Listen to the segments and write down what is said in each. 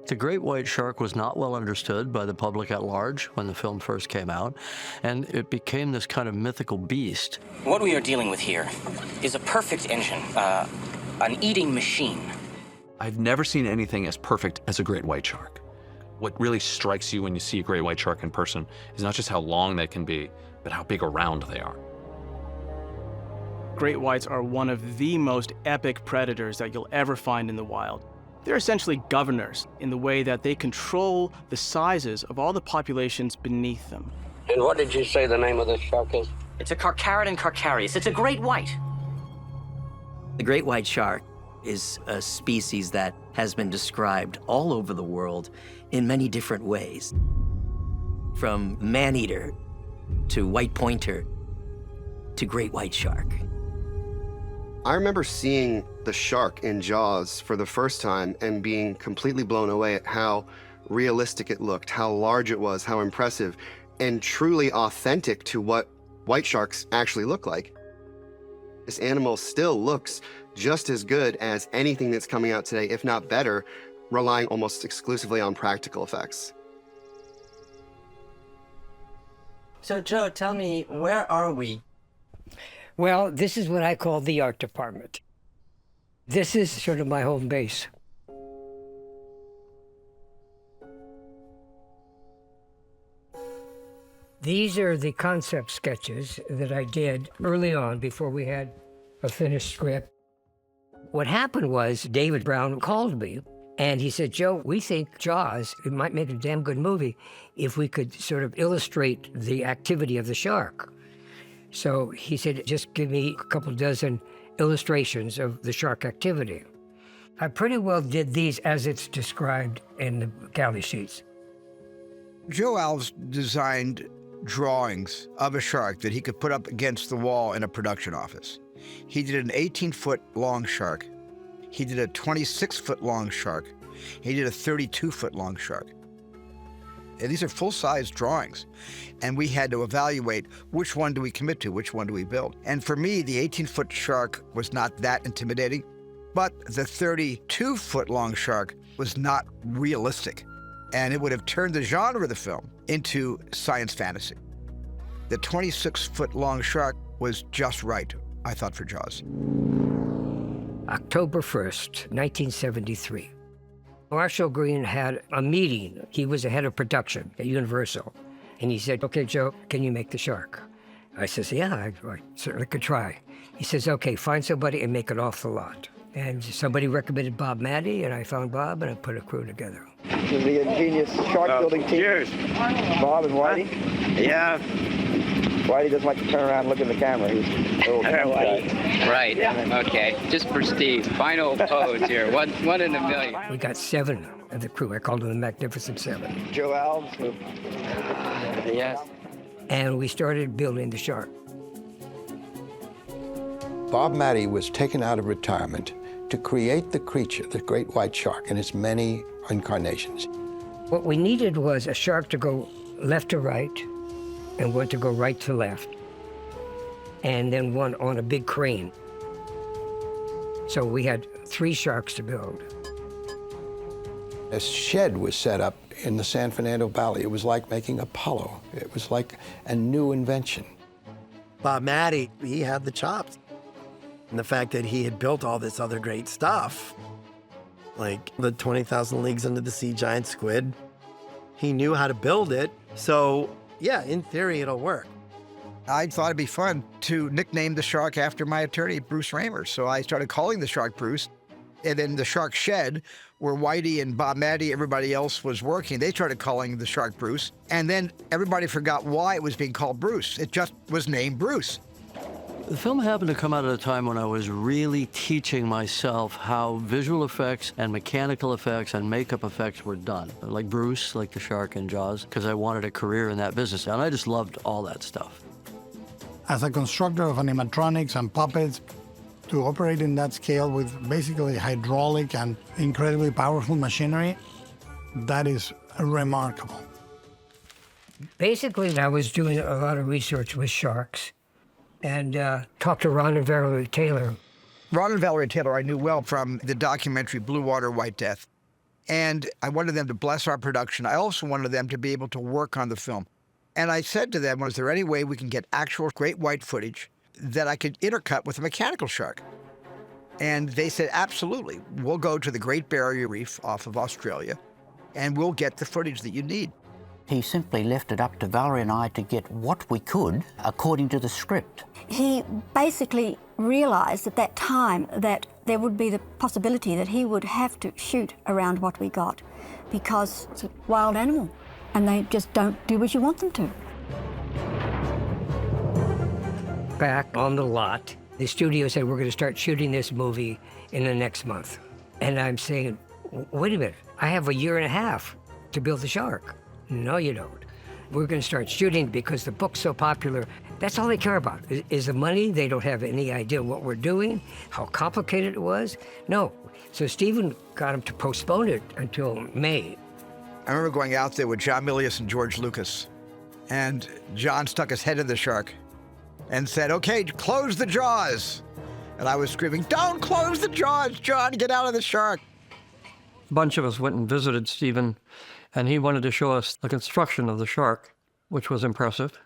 The great white shark was not well understood by the public at large when the film first came out, and it became this kind of mythical beast. What we are dealing with here is a perfect engine, an eating machine. I've never seen anything as perfect as a great white shark. What really strikes you when you see a great white shark in person is not just how long they can be, but how big around they are. Great whites are one of the most epic predators that you'll ever find in the wild. They're essentially governors in the way that they control the sizes of all the populations beneath them. And what did you say the name of this shark is? It's a Carcharodon carcharias. It's a great white. The great white shark is a species that has been described all over the world in many different ways. From man-eater to white pointer to great white shark. I remember seeing the shark in Jaws for the first time and being completely blown away at how realistic it looked, how large it was, how impressive, and truly authentic to what white sharks actually look like. This animal still looks just as good as anything that's coming out today, if not better, relying almost exclusively on practical effects. So, Joe, tell me, where are we? Well, this is what I call the art department. This is sort of my home base. These are the concept sketches that I did early on before we had a finished script. What happened was David Brown called me and he said, Joe, we think Jaws, it might make a damn good movie if we could sort of illustrate the activity of the shark. So he said, just give me a couple dozen illustrations of the shark activity. I pretty well did these as it's described in the galley sheets. Joe Alves designed drawings of a shark that he could put up against the wall in a production office. He did an 18-foot long shark. He did a 26-foot long shark. He did a 32-foot long shark. And these are full-size drawings. And we had to evaluate which one do we commit to, which one do we build. And for me, the 18-foot shark was not that intimidating, but the 32-foot long shark was not realistic. And it would have turned the genre of the film into science fantasy. The 26-foot long shark was just right, I thought, for Jaws. October 1st, 1973. Marshall Green had a meeting. He was the head of production at Universal. And he said, okay, Joe, can you make the shark? I says, yeah, I certainly could try. He says, okay, find somebody and make it off the lot. And somebody recommended Bob Maddy, and I found Bob, and I put a crew together. This is the ingenious shark building team. Cheers. Bob and Whitey. Yeah. Whitey doesn't like to turn around and look in the camera. He's a little Right, okay. Just for Steve, final pose here, one in a million. We got 7 of the crew. I called them the Magnificent 7. Joe Alves. Yes. And we started building the shark. Bob Maddy was taken out of retirement to create the creature, the great white shark, in its many incarnations. What we needed was a shark to go left to right, and one to go right to left, and then one on a big crane. So we had 3 sharks to build. A shed was set up in the San Fernando Valley. It was like making Apollo. It was like a new invention. Bob Maddy, he had the chops. And the fact that he had built all this other great stuff, like the 20,000 Leagues Under the Sea giant squid, he knew how to build it. So yeah, in theory, it'll work. I thought it'd be fun to nickname the shark after my attorney, Bruce Raymer. So I started calling the shark Bruce. And then the shark shed, where Whitey and Bob Maddy, everybody else was working, they started calling the shark Bruce. And then everybody forgot why it was being called Bruce. It just was named Bruce. The film happened to come out at a time when I was really teaching myself how visual effects and mechanical effects and makeup effects were done. Like Bruce, like the shark in Jaws, because I wanted a career in that business, and I just loved all that stuff. As a constructor of animatronics and puppets, to operate in that scale with basically hydraulic and incredibly powerful machinery, that is remarkable. Basically, I was doing a lot of research with sharks and talked to Ron and Valerie Taylor. Ron and Valerie Taylor I knew well from the documentary Blue Water, White Death. And I wanted them to bless our production. I also wanted them to be able to work on the film. And I said to them, is there any way we can get actual great white footage that I could intercut with a mechanical shark? And they said, absolutely. We'll go to the Great Barrier Reef off of Australia, and we'll get the footage that you need. He simply left it up to Valerie and I to get what we could according to the script. He basically realized at that time that there would be the possibility that he would have to shoot around what we got because it's a wild animal and they just don't do what you want them to. Back on the lot, the studio said, we're going to start shooting this movie in the next month. And I'm saying, wait a minute, I have a year and a half to build the shark. No, you don't. We're going to start shooting because the book's so popular. That's all they care about, is the money. They don't have any idea what we're doing, how complicated it was. No. So Steven got him to postpone it until May. I remember going out there with John Milius and George Lucas, and John stuck his head in the shark and said, okay, close the jaws. And I was screaming, don't close the jaws, John, get out of the shark. A bunch of us went and visited Steven, and he wanted to show us the construction of the shark, which was impressive.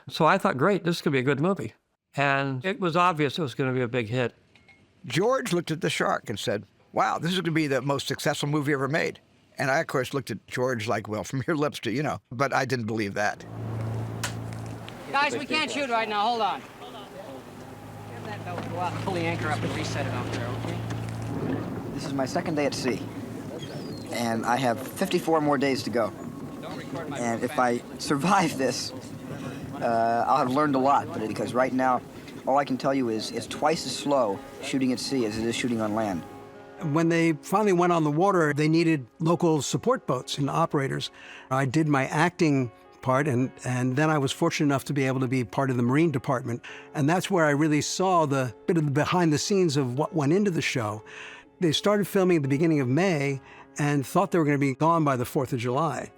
So I thought, great, this could be a good movie. And it was obvious it was going to be a big hit. George looked at the shark and said, wow, this is going to be the most successful movie ever made. And I, of course, looked at George like, well, from your lips to, you know, but I didn't believe that. Guys, we can't shoot right now. Hold on. Have that boat go out and pull the anchor up and reset it off there, okay? This is my second day at sea, and I have 54 more days to go. And if I survive this, I'll have learned a lot, but because right now, all I can tell you is it's twice as slow shooting at sea as it is shooting on land. When they finally went on the water, they needed local support boats and operators. I did my acting part, and then I was fortunate enough to be able to be part of the Marine Department. And that's where I really saw the bit of the behind the scenes of what went into the show. They started filming at the beginning of May and thought they were going to be gone by the 4th of July.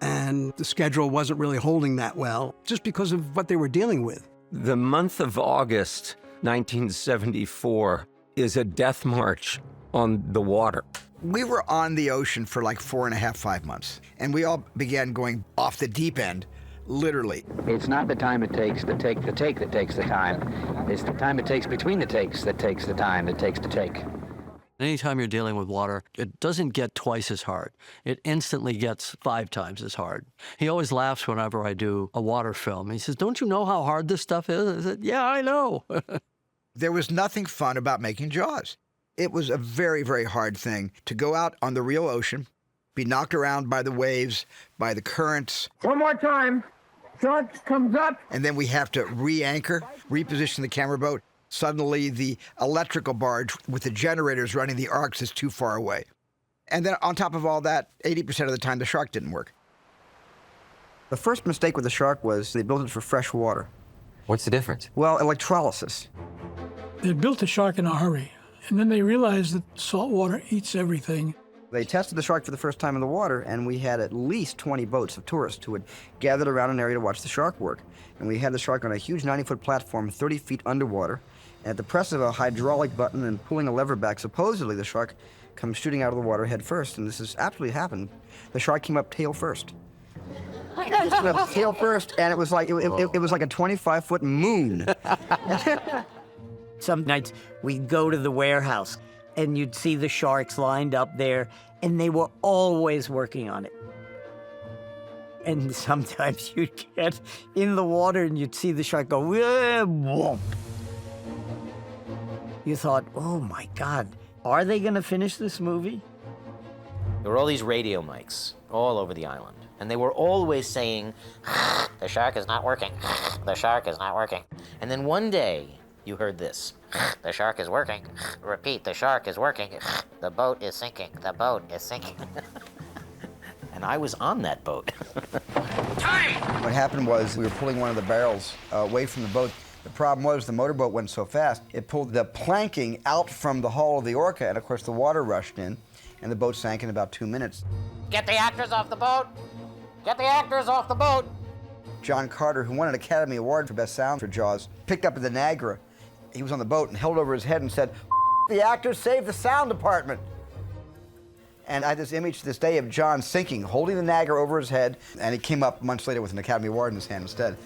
And the schedule wasn't really holding that well, just because of what they were dealing with. The month of August, 1974, is a death march on the water. We were on the ocean for like 4.5, 5 months, and we all began going off the deep end, literally. It's not the time it takes to take the take that takes the time. It's the time it takes between the takes that takes the time it takes to take. Anytime you're dealing with water, it doesn't get twice as hard. It instantly gets 5 times as hard. He always laughs whenever I do a water film. He says, don't you know how hard this stuff is? I said, yeah, I know. There was nothing fun about making Jaws. It was a very, very hard thing to go out on the real ocean, be knocked around by the waves, by the currents. One more time. Shark comes up. And then we have to re-anchor, reposition the camera boat. Suddenly, the electrical barge with the generators running the arcs is too far away. And then on top of all that, 80% of the time, the shark didn't work. The first mistake with the shark was they built it for fresh water. What's the difference? Well, electrolysis. They built the shark in a hurry, and then they realized that salt water eats everything. They tested the shark for the first time in the water, and we had at least 20 boats of tourists who had gathered around an area to watch the shark work. And we had the shark on a huge 90-foot platform 30 feet underwater. And at the press of a hydraulic button and pulling a lever back, supposedly the shark comes shooting out of the water head first. And this has absolutely happened. The shark came up tail first. Tail first, and it was like it was like a 25-foot moon. Some nights we'd go to the warehouse and you'd see the sharks lined up there, and they were always working on it. And sometimes you'd get in the water and you'd see the shark go, whoomp. You thought, oh my God, are they gonna finish this movie? There were all these radio mics all over the island, and they were always saying, the shark is not working, the shark is not working. And then one day, you heard this, the shark is working, repeat, the shark is working, the boat is sinking, the boat is sinking. And I was on that boat. What happened was we were pulling one of the barrels away from the boat. The problem was the motorboat went so fast, it pulled the planking out from the hull of the Orca, and of course the water rushed in, and the boat sank in about 2 minutes. Get the actors off the boat! Get the actors off the boat! John Carter, who won an Academy Award for Best Sound for Jaws, picked up the Niagara. He was on the boat and held over his head and said, the actors saved the sound department. And I had this image to this day of John sinking, holding the Niagara over his head, and he came up months later with an Academy Award in his hand instead.